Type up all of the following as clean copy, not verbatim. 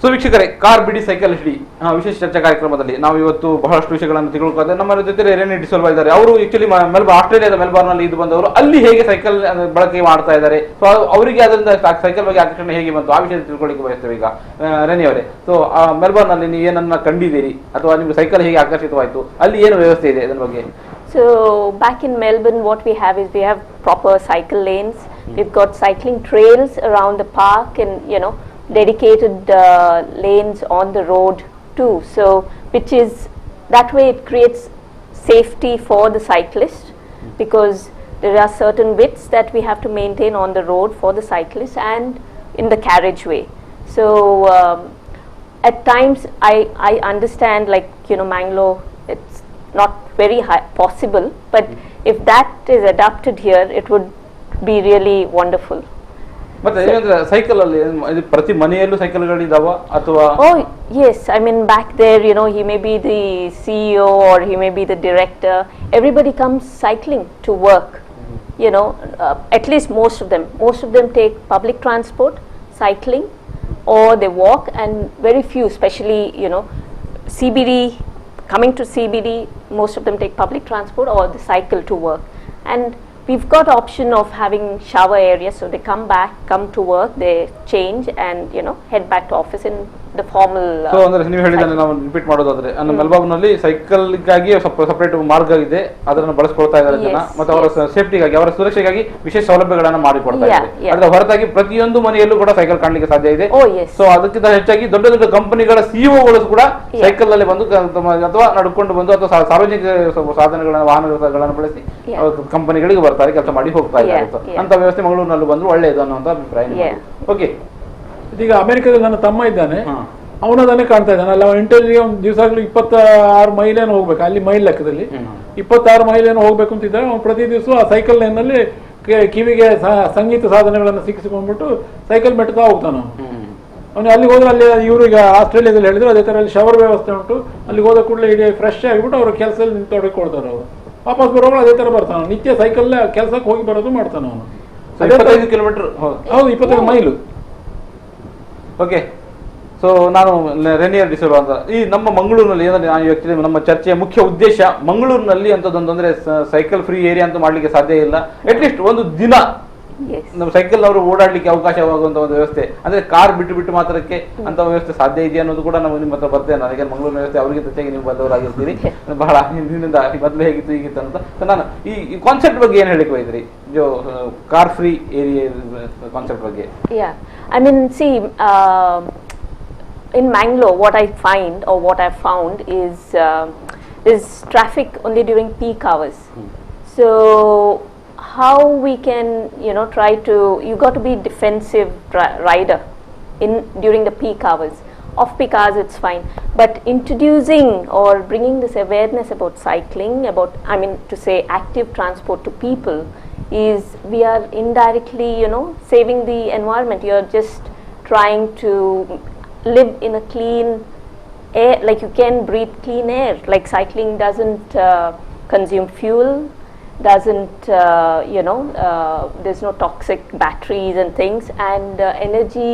So ವೀಕ್ಷಕರೇ, car ಬಿಡಿ cycle ಹಿಡಿ ವಿಶೇಷ ಚರ್ಚಾ ಕಾರ್ಯಕ್ರಮದಲ್ಲಿ ನಾವು ಇವತ್ತು ಬಹಳಷ್ಟು ವಿಷಯಗಳನ್ನು ತಿಳ್ಕೊಳ್ತಾ ನಮ್ಮ ಜೊತೆ ರೆನಿ ಡಿಸೋಲ್ವಾ ಇದ್ದಾರೆ. ಅವರು ಆಕ್ಚುಲಿ ಆಸ್ಟ್ರೇಲಿಯಾದ ಮೆಲ್ಬರ್ನ್ ನಲ್ಲಿ ಇದು ಬಂದವರು, ಅಲ್ಲಿ ಹೇಗೆ ಸೈಕಲ್ ಬಳಕೆ ಮಾಡ್ತಾ ಇದ್ದಾರೆ, ಸೊ ಅವರಿಗೆ ಅದರಿಂದ ಸೈಕಲ್ ಬಗ್ಗೆ ಆಕರ್ಷಣೆ ಹೇಗೆ ಬಂತು ಆ ವಿಷಯ ತಿಳ್ಕೊಳ್ಳಿಕ್ಕೆ ಬಯಸ್ತೇವೆ ಈಗ ರೆನಿ ಅವರೇ. ಸೊ ಮೆಲ್ಬರ್ನ್ ನಲ್ಲಿ ನೀವು ಏನನ್ನ ಕಂಡಿದ್ದೀರಿ ಅಥವಾ ನಿಮ್ಗೆ ಸೈಕಲ್ ಹೇಗೆ ಆಕರ್ಷಿತವಾಯಿತು, ಅಲ್ಲಿ ಏನು ವ್ಯವಸ್ಥೆ ಇದೆ ಅದರ ಬಗ್ಗೆ? So back in Melbourne, what we have is we have proper cycle lanes. We've got cycling trails around the park, and dedicated lanes on the road too. So which is that way it creates safety for the cyclist, because there are certain widths that we have to maintain on the road for the cyclist and in the carriageway. So at times I understand, like Mangalore, it's not very possible, but if that is adapted here, it would be really wonderful. ಮತ್ತೆ cycle ಅಲ್ಲಿ ಪ್ರತಿ ಮನೆಯಲ್ಲೂ ಸೈಕಲ್ಗಳಿದಾವ ಅಥವಾ? Oh yes, I mean back there, he may be the CEO or he may be the director. Everybody comes cycling to work. At least most of them take public transport, cycling, or they walk, and very few, especially CBD, coming to CBD, most of them take public transport or the cycle to work. And we've got option of having shower areas, so they come to work, they change, and head back to office in the formal. So ಅಂದ್ರೆ ನೀವು ಹೇಳಿದ್ದನ್ನು ನಾವು repeat ಮಾಡೋದಾದ್ರೆ, Melbourne ನಲ್ಲಿ cycle ಗಾಗಿ separate ಮಾರ್ಗ ಇದೆ, ಅದನ್ನು ಬಳಸ್ಕೊಳ್ತಾ ಇದ್ದಾರೆ ಜನ, ಮತ್ತು ಅವರ ಸೇಫ್ಟಿಗಾಗಿ, ಅವರ ಸುರಕ್ಷೆಗಾಗಿ ವಿಶೇಷ ಸೌಲಭ್ಯಗಳನ್ನು ಮಾಡಿಕೊಡ್ತಾ ಇದ್ದಾರೆ. ಅದರ ಹೊರತಾಗಿ ಪ್ರತಿಯೊಂದು ಮನೆಯಲ್ಲೂ ಕೂಡ ಸೈಕಲ್ ಕಾಣಲಿಕ್ಕೆ ಸಾಧ್ಯ ಇದೆ. ಸೊ ಅದಕ್ಕಿಂತ ಹೆಚ್ಚಾಗಿ ದೊಡ್ಡ ದೊಡ್ಡ ಕಂಪನಿಗಳ ಸಿಇಒಗಳು ಕೂಡ ಸೈಕಲ್ ನಲ್ಲಿ ಬಂದು ಅಥವಾ ನಡ್ಕೊಂಡು ಬಂದು ಅಥವಾ ಸಾರ್ವಜನಿಕ ಸಾಧನಗಳನ್ನು ವಾಹನಗಳನ್ನು ಬಳಸಿ ಕಂಪನಿಗಳಿಗೆ ಬರ್ತಾರೆ, ಕೆಲಸ ಮಾಡಿ ಹೋಗ್ತಾ ಇದ್ದಾರೆ. ಅಂತ ವ್ಯವಸ್ಥೆ ಮಂಗಳೂರಿನಲ್ಲಿ ಬಂದ್ರು ಒಳ್ಳೆಯದು ಅನ್ನುವಂತ ಅಭಿಪ್ರಾಯ. ಓಕೆ, ಈಗ ಅಮೆರಿಕದಲ್ಲಿ ನನ್ನ ತಮ್ಮ ಇದ್ದಾನೆ, ಅವನದನ್ನೇ ಕಾಣ್ತಾ ಇದ್ದಾನೆ. ಅಲ್ಲ, ಇಂಟರ್ವ್ಯೂ ಒಂದು ದಿವಸಗಳು 26 ಮೈಲೇನು ಹೋಗ್ಬೇಕು, ಅಲ್ಲಿ ಮೈಲ್ ಲೆಕ್ಕದಲ್ಲಿ 26 ಮೈಲೇನು ಹೋಗ್ಬೇಕು ಅಂತಿದ್ದಾರೆ. ಅವ್ನು ಪ್ರತಿ ದಿವಸ ಆ ಸೈಕಲ್ ಲೈನ್ನಲ್ಲಿ ಕಿವಿಗೆ ಸಂಗೀತ ಸಾಧನಗಳನ್ನು ಸಿಕ್ಕಿಸಿಕೊಂಡ್ಬಿಟ್ಟು ಸೈಕಲ್ ಮೆಟ್ತಾ ಹೋಗ್ತಾನ. ಅವನು ಅಲ್ಲಿಗೆ ಹೋದ್ರೆ, ಅಲ್ಲಿ ಇವ್ರಿಗೆ ಆಸ್ಟ್ರೇಲಿಯಾದಲ್ಲಿ ಹೇಳಿದ್ರು ಅದೇ ತರ ಅಲ್ಲಿ ಶವರ್ ವ್ಯವಸ್ಥೆ ಉಂಟು. ಅಲ್ಲಿಗೆ ಹೋದ ಕೂಡಲೇ ಇಡೀ ಫ್ರೆಶ್ ಆಗಿಬಿಟ್ಟು ಅವ್ರ ಕೆಲಸದಲ್ಲಿ ನಿಂತೊಡಕೊಳ್ತಾರೆ. ಅವರು ವಾಪಸ್ ಬರೋವಾಗ ಅದೇ ತರ ಬರ್ತಾನೆ, ನಿತ್ಯ ಸೈಕಲ್ ಕೆಲಸಕ್ಕೆ ಹೋಗಿ ಬರೋದು ಮಾಡ್ತಾನೆ ಅವನು. 25 ಕಿಲೋಮೀಟರ್, ಹೌದು, 25 ಮೈಲು. ಓಕೆ, ಸೊ ನಾನು ರೆನಿಯರ್ ಡಿಸೋಲ್ವಾ ಅಂತ ಈ ನಮ್ಮ ಮಂಗಳೂರಿನಲ್ಲಿ ಏನಂದ್ರೆ, ನಾನು ಆಕ್ಚುಲಿ ನಮ್ಮ ಚರ್ಚೆಯ ಮುಖ್ಯ ಉದ್ದೇಶ ಮಂಗಳೂರಿನಲ್ಲಿ ಅಂತದೊಂದ್ರೆ ಸೈಕಲ್ ಫ್ರೀ ಏರಿಯಾ ಅಂತ ಮಾಡ್ಲಿಕ್ಕೆ ಸಾಧ್ಯ ಇಲ್ಲ. ಅಟ್ಲೀಸ್ಟ್ ಒಂದು ದಿನ ನಮ್ಮ ಸೈಕಲ್ ಅವರು ಓಡಾಡ್ಲಿಕ್ಕೆ ಅವಕಾಶವಾಗುವಂತ ಒಂದು ವ್ಯವಸ್ಥೆ, ಅಂದ್ರೆ ಕಾರ್ ಬಿಟ್ಟು ಮಾತ್ರಕ್ಕೆ ಅಂತ ವ್ಯವಸ್ಥೆ ಸಾಧ್ಯ ಇದೆಯಾ ಅನ್ನೋದು ಕೂಡ ನಾವು ನಿಮ್ಮ ಹತ್ರ ಬರ್ತೇನೆ. ನನಗೆ ಮಂಗಳೂರಿನ ವ್ಯವಸ್ಥೆ ಅವರಿಗೆ ಹೆಚ್ಚಾಗಿ ನೀವು ಬಂದವರಾಗಿರ್ತೀರಿ, ಬಹಳ ಹಿಂದಿನಿಂದ ಮೊದಲು ಹೇಗಿತ್ತು ಈಗಿತ್ತು ಅಂತ. ನಾನು ಈ ಕಾನ್ಸೆಪ್ಟ್ ಬಗ್ಗೆ ಏನ್ ಹೇಳಿಕ್ ಹೋಗಿದ್ರಿ, ಜೋ ಕಾರ್ ಫ್ರೀ ಏರಿಯಾ ಕಾನ್ಸೆಪ್ಟ್ ಬಗ್ಗೆ? I mean, see, in Mangalore, what I find or what I've found is traffic only during peak hours. So how we can try to, you got to be defensive rider during the peak hours. Off peak hours it's fine, but introducing or bringing this awareness about cycling, to say active transport to people, is we are indirectly saving the environment. You're just trying to live in a clean air, like you can breathe clean air. Like cycling doesn't consume fuel, doesn't there's no toxic batteries and things, and energy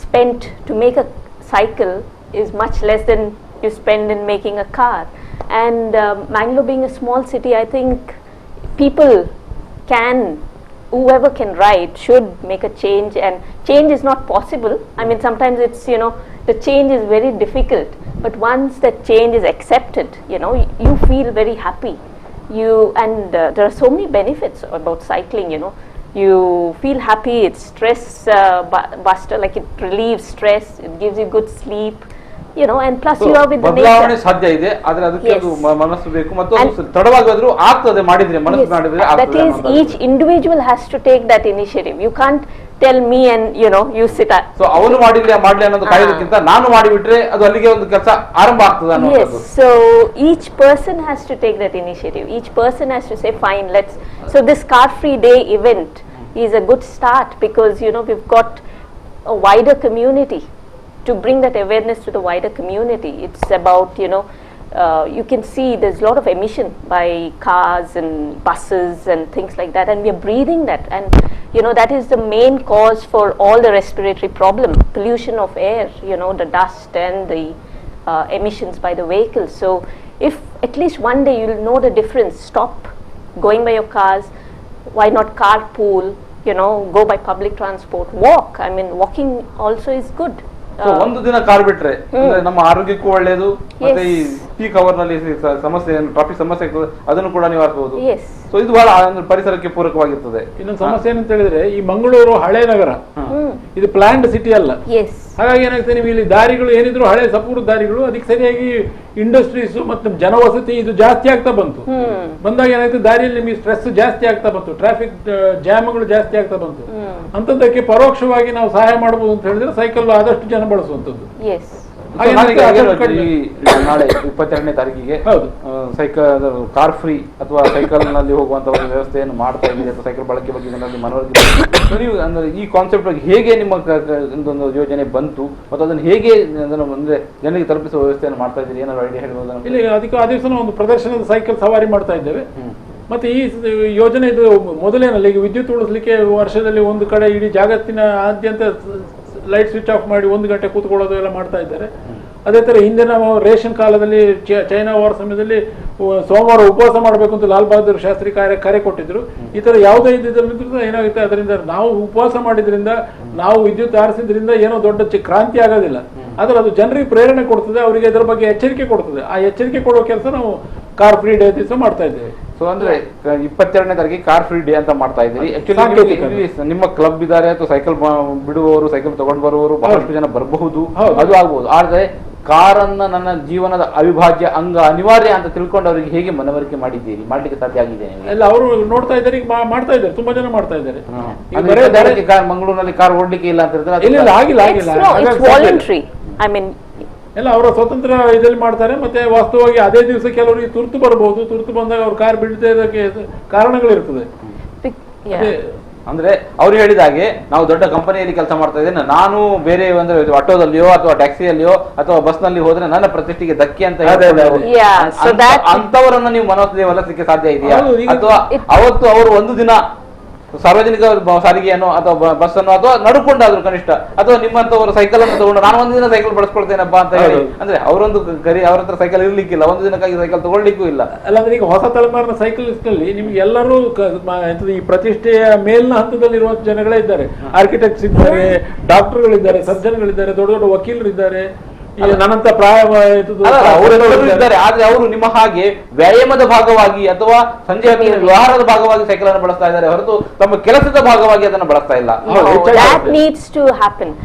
spent to make a cycle is much less than you spend in making a car. And Mangalore being a small city, I think people whoever can ride should make a change, and change is not possible. I mean, sometimes it's the change is very difficult, but once that change is accepted, you feel very happy. There are so many benefits about cycling. You feel happy, it's stress buster, like it relieves stress, it gives you good sleep, and plus you are with the nature. ಸಾಧ್ಯ ಇದೆ, ಆದರೆ ಅದಕ್ಕೆ ಅದು ಮನಸ್ಸು ಬೇಕು ಮತ್ತು ತಡವಾಗಾದರೂ ಆಗ್ತದೆ ಮಾಡಿದ್ರೆ, ಮನಸ್ಸು ಮಾಡಿದ್ರೆ ಆಗ್ತದೆ. That is, each individual has to take that initiative. You can't tell me and you sit at. So ಅವನು ಮಾಡ್ಲಿ ಅನ್ನೋದು ಕಾಯೋದಕ್ಕಿಂತ ನಾನು ಮಾಡಿಬಿಟ್ರೆ ಅದು ಅಲ್ಲಿಗೆ ಒಂದು ಕೆಲಸ ಆರಂಭ ಆಗ್ತದೆ ಅನ್ನೋದು. Yes, so each person has to take that initiative. Each person has to say, fine, let's. So this car free day event is a good start, because we've got a wider community, to bring that awareness to the wider community. It's about you can see there's a lot of emission by cars and buses and things like that, and we are breathing that. And that is the main cause for all the respiratory problem, pollution of air, the dust and the emissions by the vehicles. So if at least one day you'll know the difference, stop going by your cars, why not carpool, go by public transport, walk. I mean, walking also is good. So ಒಂದು ದಿನ car ಬಿಟ್ರೆ ಅಂದ್ರೆ ನಮ್ಮ ಆರೋಗ್ಯಕ್ಕೂ ಒಳ್ಳೆಯದು, ಮತ್ತೆ ಈ peak hour ನಲ್ಲಿ ಸಮಸ್ಯೆ ಟ್ರಾಫಿಕ್ ಸಮಸ್ಯೆ ಅದನ್ನು ಕೂಡ ನಿವಾರಿಸಬಹುದು. ಸೊ ಇದು ಬಹಳ ಪರಿಸರಕ್ಕೆ ಪೂರಕವಾಗಿರ್ತದೆ. ಇನ್ನೊಂದು ಸಮಸ್ಯೆ ಏನಂತ ಹೇಳಿದ್ರೆ, ಈ ಮಂಗಳೂರು ಹಳೆ ನಗರ, ಇದು ಪ್ಲಾನ್ಡ್ ಸಿಟಿ ಅಲ್ಲ. ಹಾಗಾಗಿ ಏನಾಗ್ತದೆ, ನೀವು ಇಲ್ಲಿ ದಾರಿಗಳು ಏನಿದ್ರು ಹಳೆ ಸಪೂರ್ ದಾರಿಗಳು, ಅದಕ್ಕೆ ಸರಿಯಾಗಿ ಇಂಡಸ್ಟ್ರೀಸ್ ಮತ್ತು ಜನವಸತಿ ಇದು ಜಾಸ್ತಿ ಆಗ್ತಾ ಬಂದಾಗ ಏನಾಯ್ತು, ದಾರಿಯಲ್ಲಿ ನಿಮಗೆ ಸ್ಟ್ರೆಸ್ ಜಾಸ್ತಿ ಆಗ್ತಾ ಬಂತು, ಟ್ರಾಫಿಕ್ ಜಾಮ್ಗಳು ಜಾಸ್ತಿ ಆಗ್ತಾ ಬಂತು. ಅಂತದಕ್ಕೆ ಪರೋಕ್ಷವಾಗಿ ನಾವು ಸಹಾಯ ಮಾಡಬಹುದು ಅಂತ ಹೇಳಿದ್ರೆ ಸೈಕಲ್ ಆದಷ್ಟು ಜನ ಬಳಸುವಂತದ್ದು. ನಾಳೆ 22ನೇ ತಾರೀಕಿಗೆ ಸೈಕಲ್ ಕಾರ್ ಫ್ರೀ ಅಥವಾ ಸೈಕಲ್ ನಲ್ಲಿ ಹೋಗುವಂತ ಒಂದು ವ್ಯವಸ್ಥೆಯನ್ನು ಮಾಡ್ತಾ ಇದ್ದೀರಿ, ಅಥವಾ ಸೈಕಲ್ ಬಳಕೆ ಬಗ್ಗೆ ಜನರಲ್ಲಿ ಮನವರಿಕೆ ನೀವು ಅಂದ್ರೆ ಈ ಕಾನ್ಸೆಪ್ಟ್ ಬಗ್ಗೆ ಹೇಗೆ ನಿಮ್ಮ ಒಂದು ಯೋಜನೆ ಬಂತು ಮತ್ತು ಅದನ್ನು ಹೇಗೆ ಅಂದ್ರೆ ಜನರಿಗೆ ತಲುಪಿಸುವ ವ್ಯವಸ್ಥೆಯನ್ನು ಮಾಡ್ತಾ ಇದ್ದೀರಿ, ಏನಾದ್ರು ಐಡಿಯಾ ಹೇಳ್ಬೋದು? ಇಲ್ಲಿ ಅದಕ್ಕೆ ಆ ದಿವಸ ಒಂದು ಪ್ರದರ್ಶನದ ಸೈಕಲ್ ಸವಾರಿ ಮಾಡ್ತಾ ಇದ್ದೇವೆ. ಮತ್ತೆ ಈ ಯೋಜನೆ ಇದು ಮೊದಲೇನಲ್ಲ, ಈಗ ವಿದ್ಯುತ್ ಉಳಿಸ್ಲಿಕ್ಕೆ ವರ್ಷದಲ್ಲಿ ಒಂದು ಕಡೆ ಇಡೀ ಜಗತ್ತಿನ ಆದ್ಯಂತ ಲೈಟ್ ಸ್ವಿಚ್ ಆಫ್ ಮಾಡಿ 1 ಗಂಟೆ ಕೂತ್ಕೊಳ್ಳೋದು ಎಲ್ಲ ಮಾಡ್ತಾ ಇದ್ದಾರೆ. ಅದೇ ತರ ಹಿಂದೆ ನಾವು ರೇಷನ್ ಕಾಲದಲ್ಲಿ ಚೈನಾ ವಾರ್ ಸಮಯದಲ್ಲಿ ಸೋಮವಾರ ಉಪವಾಸ ಮಾಡಬೇಕು ಅಂತ ಲಾಲ್ ಬಹದ್ದೂರ್ ಶಾಸ್ತ್ರಿ ಕರೆ ಕೊಟ್ಟಿದ್ರು. ಈ ತರ ಯಾವುದೇ ಇದ್ದಿದ್ರೂ ಏನಾಗುತ್ತೆ, ಅದರಿಂದ ನಾವು ಉಪವಾಸ ಮಾಡಿದ್ರಿಂದ, ನಾವು ವಿದ್ಯುತ್ ಆರಿಸಿದ್ರಿಂದ ಏನೋ ದೊಡ್ಡ ಕ್ರಾಂತಿ ಆಗೋದಿಲ್ಲ, ಆದ್ರೆ ಅದು ಜನರಿಗೆ ಪ್ರೇರಣೆ ಕೊಡ್ತದೆ, ಅವರಿಗೆ ಇದರ ಬಗ್ಗೆ ಎಚ್ಚರಿಕೆ ಕೊಡ್ತದೆ. ಆ ಎಚ್ಚರಿಕೆ ಕೊಡುವ ಕೆಲಸ ನಾವು ಕಾರ್ ಫ್ರೀ ಡೇ ದಿವಸ ಮಾಡ್ತಾ ಇದ್ದೇವೆ. ಸೊ ಅಂದ್ರೆ 22ನೇ ತಾರೀಕಿಗೆ ಕಾರ್ ಫ್ರೀ ಡೇ ಅಂತ ಮಾಡ್ತಾ ಇದ್ದೀರಿ. ನಿಮ್ಮ ಕ್ಲಬ್ ಇದ್ದಾರೆ ಅಥವಾ ಸೈಕಲ್ ಬಿಡುವವರು, ಸೈಕಲ್ ತಗೊಂಡು ಬರುವವರು ಬಹಳಷ್ಟು ಜನ ಬರಬಹುದು, ಅದು ಆಗ್ಬಹುದು. ಆದ್ರೆ ಕಾರನ್ನ ನನ್ನ ಜೀವನದ ಅವಿಭಾಜ್ಯ ಅಂಗ, ಅನಿವಾರ್ಯ ಅಂತ ತಿಳ್ಕೊಂಡು ಅವರಿಗೆ ಹೇಗೆ ಮನವರಿಕೆ ಮಾಡಿದ್ದೀರಿ, ಮಾಡ್ಲಿಕ್ಕೆ ಸಾಧ್ಯ ಆಗಿದೆ? ಎಲ್ಲ ಅವರು ನೋಡ್ತಾ ಇದ್ದಾರೆ, ಮಾಡ್ತಾ ಇದ್ದಾರೆ, ತುಂಬಾ ಜನ ಮಾಡ್ತಾ ಇದ್ದಾರೆ. ಮಂಗಳೂರಿನಲ್ಲಿ ಕಾರ್ ಓಡ್ಲಿಕ್ಕೆ ಇಲ್ಲ ಅಂತ ಎಲ್ಲ ಅವರ ಸ್ವತಂತ್ರ ಇದರಲ್ಲಿ ಮಾಡ್ತಾರೆ. ಮತ್ತೆ ವಾಸ್ತವವಾಗಿ ಅದೇ ದಿವಸ ಕೆಲವರಿಗೆ ತುರ್ತು ಬರಬಹುದು, ತುರ್ತು ಬಂದಾಗ ಅವ್ರ ಕಾರ್ ಬಿಡದೆ ಇದಕ್ಕೆ ಕಾರಣಗಳಿರ್ತದೆ. ಅಂದ್ರೆ ಅವ್ರು ಹೇಳಿದ ಹಾಗೆ ನಾವು ದೊಡ್ಡ ಕಂಪನಿಯಲ್ಲಿ ಕೆಲಸ ಮಾಡ್ತಾ ಇದ್ದೇನೆ, ನಾನು ಬೇರೆ ಒಂದು ಆಟೋದಲ್ಲಿಯೋ ಅಥವಾ ಟ್ಯಾಕ್ಸಿಯಲ್ಲಿಯೋ ಅಥವಾ ಬಸ್ ನಲ್ಲಿ ಹೋದ್ರೆ ನನ್ನ ಪ್ರತಿಷ್ಠೆಗೆ ಧಕ್ಕೆ ಅಂತ ಅಂತವರನ್ನ ನೀವು ಮನವೊಲಿಸಲಿಕ್ಕೆ ಸಾಧ್ಯ ಇದೆಯಾ? ಅಥವಾ ಅವತ್ತು ಅವರು ಒಂದು ದಿನ ಸಾರ್ವಜನಿಕ ಸಾರಿಗೆಯನ್ನು ಅಥವಾ ಬಸ್ ಅನ್ನು ಅಥವಾ ನಡ್ಕೊಂಡಾದ್ರು ಕನಿಷ್ಠ, ಅಥವಾ ನಿಮ್ಮಂತವರು ಸೈಕಲ್ ಅನ್ನು ತಗೊಂಡು ನಾನು ಒಂದು ದಿನ ಸೈಕಲ್ ಬಳಸ್ಕೊಳ್ತೇನಪ್ಪ ಅಂತ ಹೇಳಿ, ಅಂದ್ರೆ ಅವರೊಂದು ಅವ್ರ ಹತ್ರ ಸೈಕಲ್ ಇರ್ಲಿಕ್ಕಿಲ್ಲ, ಒಂದು ದಿನಕ್ಕಾಗಿ ಸೈಕಲ್ ತಗೊಳ್ಲಿಕ್ಕೂ ಇಲ್ಲ. ಅಲ್ಲಾಂದ್ರೆ ಈಗ ಹೊಸ ತಲೆಮಾರಿನ ಸೈಕಲಿಸ್ಟ್ ನಲ್ಲಿ ನಿಮ್ಗೆ ಎಲ್ಲರೂ ಈ ಪ್ರತಿಷ್ಠೆಯ ಮೇಲಿನ ಹಂತದಲ್ಲಿ ಇರುವಂತ ಜನಗಳೇ ಇದ್ದಾರೆ. ಆರ್ಕಿಟೆಕ್ಟ್ಸ್ ಇದ್ದಾರೆ, ಡಾಕ್ಟರ್ಗಳಿದ್ದಾರೆ, ಸರ್ಜನ್ಗಳಿದ್ದಾರೆ, ದೊಡ್ಡ ದೊಡ್ಡ ವಕೀಲರಿದ್ದಾರೆ, ನನ್ನಂತ ಇದ್ದಾರೆ. ಆದ್ರೆ ಅವರು ನಿಮ್ಮ ಹಾಗೆ ವ್ಯಾಯಾಮದ ಭಾಗವಾಗಿ ಅಥವಾ ಸಂಜೆ ವ್ಯವಹಾರದ ಭಾಗವಾಗಿ ಸೈಕಲ್ ಅನ್ನು ಬಳಸ್ತಾ ಇದ್ದಾರೆ ಹೊರತು ತಮ್ಮ ಕೆಲಸದ ಭಾಗವಾಗಿ ಅದನ್ನು ಬಳಸ್ತಾ ಇಲ್ಲ.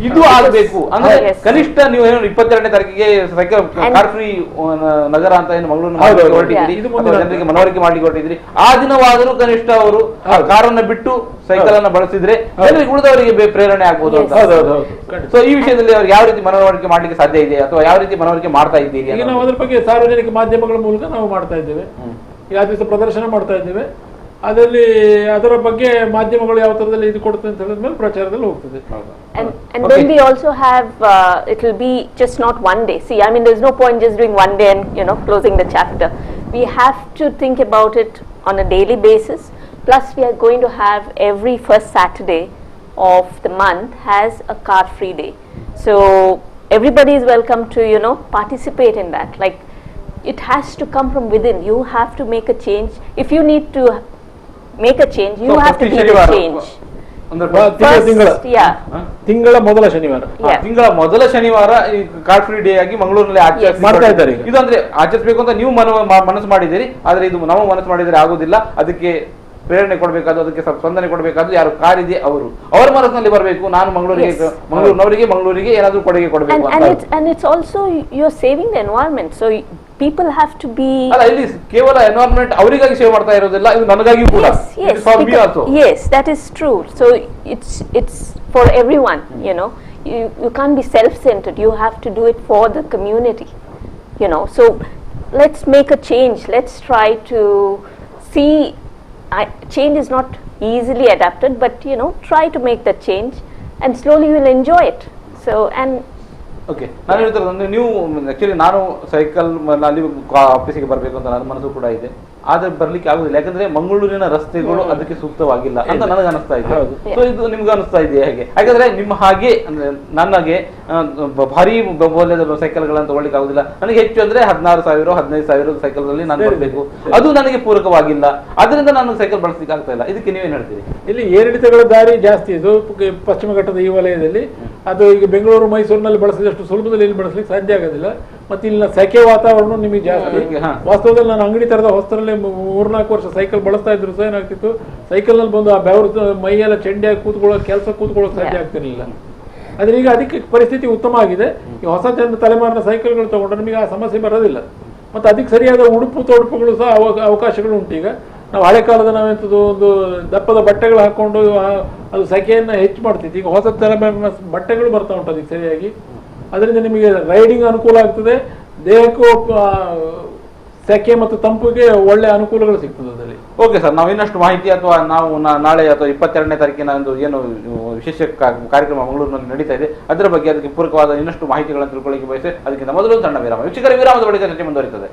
ಇದು ಆಗಬೇಕು. ಅಂದ್ರೆ ಕನಿಷ್ಠ ನೀವು ಏನು 22ನೇ ತಾರೀಕಿಗೆ ಸೈಕಲ್ ಕಾರ್ ಫ್ರೀ ನಗರ ಅಂತ ಏನು ಮಂಗಳೂರು ಹೊರಟಿದ್ದೀರಿ, ಜನರಿಗೆ ಮನವರಿಕೆ ಮಾಡ್ಲಿಕ್ಕೆ ಹೊರಟಿದ್ರಿ, ಆ ದಿನವಾದರೂ ಕನಿಷ್ಠ ಅವರು ಕಾರನ್ನ ಬಿಟ್ಟು ಸೈಕಲ್ ಅನ್ನ ಬಳಸಿದ್ರೆ ಜನರಿಗೆ ಉಳಿದವರಿಗೆ ಪ್ರೇರಣೆ ಆಗ್ಬೋದು ಅಂತ. ಸೊ ಈ ವಿಷಯದಲ್ಲಿ ಅವ್ರಿಗೆ ಯಾವ ರೀತಿ ಮನವರಿಕೆ ಮಾಡ್ಲಿಕ್ಕೆ ಸಾಧ್ಯ ಇದೆ ಅಥವಾ ಯಾವ ರೀತಿ ಮನವರಿಕೆ ಮಾಡ್ತಾ ಇದ್ದೀರಿ? ಈಗ ನಾವು ಅದ್ರ ಬಗ್ಗೆ ಸಾರ್ವಜನಿಕ ಮಾಧ್ಯಮಗಳ ಮೂಲಕ ನಾವು ಮಾಡ್ತಾ ಇದ್ದೇವೆ. ಆ ದಿವಸ ಪ್ರದರ್ಶನ ಮಾಡ್ತಾ ಇದ್ದೇವೆ. ಅದರಲ್ಲಿ ಅದರ ಬಗ್ಗೆ ಮಾಧ್ಯಮಗಳು ಯಾವ ತರದಲ್ಲಿ ಇದು ಕೊಡುತ್ತೆ ಅಂತ ಹೇಳಿದ್ಮೇಲೆ ಪ್ರಚಾರದಲ್ಲಿ ಹೋಗ್ತದೆ. And then we also have it will be just not one day. See, I mean, there's no point just doing one day and closing the chapter. We have to think about it on a daily basis. Plus, we are going to have every first Saturday of the month has a car free day. So everybody is welcome to participate in that. Like, it has to come from within. You have to make a change. If you need to make a change, you have to be the change. ತಿಂಗಳ ಮೊದಲ ಶನಿವಾರ ಈ car free day ಆಗಿ ಮಂಗಳೂರಿನಲ್ಲಿ ಮಾಡ್ತಾ ಇದ್ದಾರೆ. ಇದು ಅಂದ್ರೆ ಆಚರಿಸಬೇಕು ಅಂತ ನೀವು ಮನಸ್ಸು ಮಾಡಿದ್ದೀರಿ, ಆದ್ರೆ ಇದು ನಾವು ಮನಸ್ಸು ಮಾಡಿದರೆ ಆಗುದಿಲ್ಲ. ಅದಕ್ಕೆ ಪ್ರೇರಣೆ ಕೊಡಬೇಕಾದ್ರು, ಅದಕ್ಕೆ ಸ್ಪಂದನೆ ಕೊಡಬೇಕಾದ್ರು ಯಾರು ಕಾರ್ ಇದೆ ಅವರ ಮನಸ್ಸಿನಲ್ಲಿ ಬರಬೇಕು. ನಾನು ಮಂಗಳೂರಿಗೆ ಏನಾದ್ರೂ ಕೊಡುಗೆ ಕೊಡಬೇಕು. And it's also you're saving the environment, so people have to be. ಅಲ್ಲ, ಇಲ್ಲಿ ಕೇವಲ ಎನ್ವೈರನ್ಮೆಂಟ್ ಅವರಿಗಾಗಿ ಸೇವ್ ಮಾಡ್ತಾ ಇರೋದಿಲ್ಲ, ಇದು ನನಗಾಗಿ ಕೂಡ. Yes, that is true. So it's for everyone. You can't be self-centered. You have to do it for the community. So let's make a change. Let's try to see. Change is not easily adapted, but try to make that change, and slowly you will enjoy it. So okay, ನಾನು ಹೇಳ್ತಾರೆ ನೀವು actually ನಾನು cycle ನಲ್ಲಿ ಆಫೀಸಿಗೆ ಬರಬೇಕು ಅಂತ ನನ್ನ ಮನಸ್ಸು ಕೂಡ ಇದೆ. ಆದ್ರೆ ಬರ್ಲಿಕ್ಕೆ ಆಗುದಿಲ್ಲ, ಯಾಕಂದ್ರೆ ಮಂಗಳೂರಿನ ರಸ್ತೆಗಳು ಅದಕ್ಕೆ ಸೂಕ್ತವಾಗಿಲ್ಲ ಅಂತ ನನಗೆ ಅನಿಸ್ತಾ ಇದೆ. ಸೊ ಇದು ನಿಮ್ಗೆ ಅನಿಸ್ತಾ ಇದೆಯಾ ಹೇಗೆ? ಹಾಗಾದ್ರೆ ನಿಮ್ಮ ಹಾಗೆ ಅಂದ್ರೆ ನನಗೆ ಭಾರಿ ಮೌಲ್ಯದ ಸೈಕಲ್ಗಳನ್ನು ತಗೊಳ್ಳಿಕ್ಕೆ ಆಗುದಿಲ್ಲ, ನನಗೆ ಹೆಚ್ಚು ಅಂದ್ರೆ 16,000 15,000 ಸೈಕಲ್ ನಲ್ಲಿ ನಾನು ಬರಬೇಕು, ಅದು ನನಗೆ ಪೂರಕವಾಗಿಲ್ಲ, ಅದರಿಂದ ನಾನು ಸೈಕಲ್ ಬಳಸಲಿಕ್ಕೆ ಆಗ್ತಾ ಇಲ್ಲ, ಇದಕ್ಕೆ ನೀವೇನ್ ಹೇಳ್ತೀರಿ? ಇಲ್ಲಿ ಏರಿಳಿತಗಳ ದಾರಿ ಜಾಸ್ತಿ ಇದು ಪಶ್ಚಿಮ ಘಟ್ಟದ ಈ ವಲಯದಲ್ಲಿ. ಅದು ಈಗ ಬೆಂಗಳೂರು ಮೈಸೂರಿನಲ್ಲಿ ಬಳಸಿದಷ್ಟು ಸುಲಭದಲ್ಲಿ ಇಲ್ಲಿ ಬಳಸಲಿಕ್ಕೆ ಸಾಧ್ಯ ಆಗೋದಿಲ್ಲ. ಮತ್ತೆ ಇಲ್ಲಿನ ಸೆಕೆ ವಾತಾವರಣ ನಿಮಗೆ ಜಾಸ್ತಿ. ವಾಸ್ತವದಲ್ಲಿ ನಾನು ಅಂಗಡಿ ತರದ ಹೊಸರಲ್ಲಿ 3-4 ವರ್ಷ ಸೈಕಲ್ ಬಳಸ್ತಾ ಇದ್ರು ಸಹ ಏನಾಗ್ತಿತ್ತು, ಸೈಕಲ್ ನಲ್ಲಿ ಬಂದು ಆ ಬೆವರು ಮೈಯೆಲ್ಲ ಚೆಂಡಿಯಾಗಿ ಕೂತ್ಕೊಳ್ಳೋಕೆ ಸಾಧ್ಯ ಆಗ್ತಿರ್ಲಿಲ್ಲ. ಆದ್ರೆ ಈಗ ಅದಕ್ಕೆ ಪರಿಸ್ಥಿತಿ ಉತ್ತಮ ಆಗಿದೆ. ಈ ಹೊಸ ತಲೆಮಾರಿನ ಸೈಕಲ್ಗಳು ತಗೊಂಡ್ರೆ ನಿಮಗೆ ಆ ಸಮಸ್ಯೆ ಬರೋದಿಲ್ಲ. ಮತ್ತೆ ಅದಕ್ಕೆ ಸರಿಯಾದ ಉಡುಪು ತೊಡುಪುಗಳು ಸಹ ಅವಕಾಶಗಳು ಉಂಟು. ಈಗ ನಾವು ಹಳೆ ಕಾಲದ ನಾವೆಂಥದ್ದು ಒಂದು ದಪ್ಪದ ಬಟ್ಟೆಗಳು ಹಾಕೊಂಡು ಅದು ಸೆಕೆಯನ್ನು ಹೆಚ್ಚು ಮಾಡ್ತಿತ್ತು. ಈಗ ಹೊಸ ತಲೆಮಾರಿನ ಬಟ್ಟೆಗಳು ಬರ್ತಾ ಉಂಟು ಅದಕ್ಕೆ ಸರಿಯಾಗಿ. ಅದರಿಂದ ನಿಮಗೆ ರೈಡಿಂಗ್ ಅನುಕೂಲ ಆಗ್ತದೆ, ದೇಹಕ್ಕೂ ಸೆಕೆ ಮತ್ತು ತಂಪಿಗೆ ಒಳ್ಳೆ ಅನುಕೂಲಗಳು ಸಿಗ್ತದೆ ಅದರಲ್ಲಿ. ಓಕೆ ಸರ್, ನಾವು ಇನ್ನಷ್ಟು ಮಾಹಿತಿ ಅಥವಾ ನಾವು ನಾಳೆ ಅಥವಾ 22ನೇ ತಾರೀಕಿನ ಒಂದು ಏನು ವಿಶೇಷ ಕಾರ್ಯಕ್ರಮ ಮಂಗಳೂರಿನಲ್ಲಿ ನಡೀತಾ ಇದೆ ಅದರ ಬಗ್ಗೆ, ಅದಕ್ಕೆ ಪೂರಕವಾದ ಇನ್ನಷ್ಟು ಮಾಹಿತಿಗಳನ್ನು ತಿಳ್ಕೊಳ್ಳಿಕ್ಕೆ ಬಯಸಿ ಅದಕ್ಕಿಂತ ಮೊದಲು ಸಣ್ಣ ವಿರಾಮ. ವೀಕ್ಷಕರ, ವಿರಾಮದ ಬಳಿಕ ಚರ್ಚೆ ಮುಂದುವರಿಯುತ್ತದೆ.